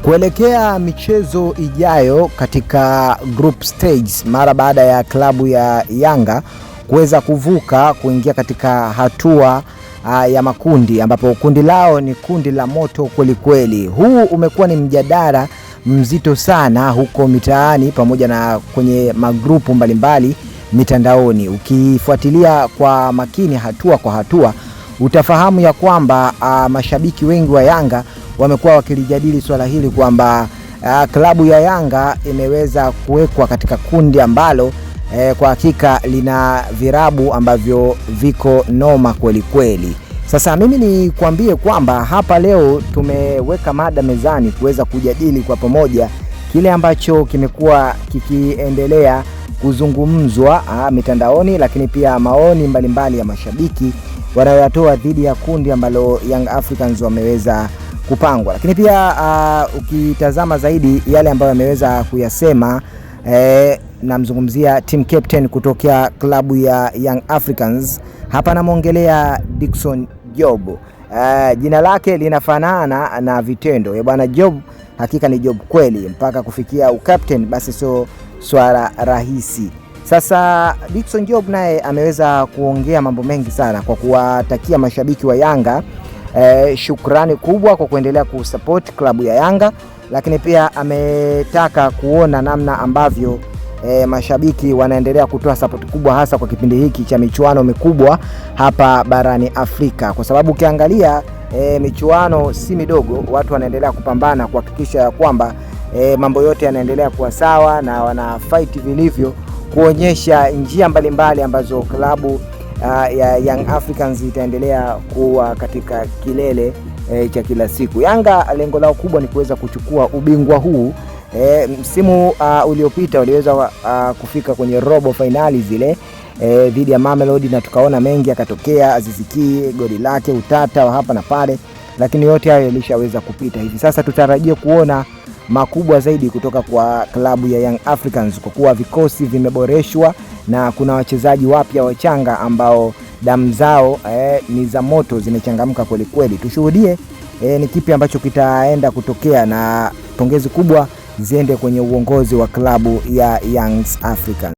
Kuelekea michezo ijayo katika group stage mara baada ya klabu ya Yanga kuweza kuvuka kuingia katika hatua ya makundi, ambapo kundi lao ni kundi la moto kweli kweli. Huu umekuwa ni mjadala mzito sana huko mitaani pamoja na kwenye magrupu mbalimbali mitandaoni. Ukifuatilia kwa makini hatua kwa hatua utafahamu ya kwamba mashabiki wengi wa Yanga wamekuwa wakilijadili swala hili kwamba klabu ya Yanga imeweza kuwekwa katika kundi ambalo kwa hakika lina virabu ambavyo viko noma kweli kweli. Sasa mimi ni kuambie kwamba hapa leo tumeweka mada mezani kuweza kujadili kwa pamoja kile ambacho kimekuwa kikiendelea kuzungumzwa mitandaoni, lakini pia maoni mbalimbali ya mashabiki wanayotoa dhidi ya kundi ambalo Young Africans wameweza kupangwa. Lakini pia ukitazama zaidi yale ambayo ameweza kuyasema namzungumzia team captain kutokea klabu ya Young Africans. Hapa namuongelea Dickson Job. Jina lake linafanana na vitendo. Bwana Job hakika ni Job kweli, mpaka kufikia ukapten basi sio swala rahisi. Sasa Dickson Job naye ameweza kuongea mambo mengi sana kwa kuwatakia mashabiki wa Yanga shukrani kubwa kwa kuendelea kusupport klabu ya Yanga, lakini pia ametaka kuona namna ambavyo mashabiki wanaendelea kutoa support kubwa hasa kwa kipindi hiki cha michuano mikubwa hapa barani Afrika, kwa sababu ukiangalia michuano si midogo. Watu wanaendelea kupambana kuhakikisha kwamba mambo yote yanaendelea kuwa sawa na wana fight vilivyo kuonyesha njia mbalimbali ambazo klabu ya Young Africans itaendelea kuwa katika kilele cha kila siku. Yanga lengo lao kubwa ni kuweza kuchukua ubingwa huu. Msimu uliopita waliweza kufika kwenye robo finali zile dhidi ya Mamelodi na tukaona mengi yakatokea, Aziz Ki goli lake, utata wa hapa na pale, lakini yote hayo yalishaweza kupita. Hivi sasa tutarajie kuona makubwa zaidi kutoka kwa klabu ya Young Africans kwa kuwa vikosi vimeboreshwa na kuna wachezaji wapya wachanga ambao damu zao ni za moto, zimechangamka kweli kweli. Tushuhudie ni kipi ambacho kitaenda kutokea, na pongezi kubwa ziende kwenye uongozi wa klabu ya Young Africans.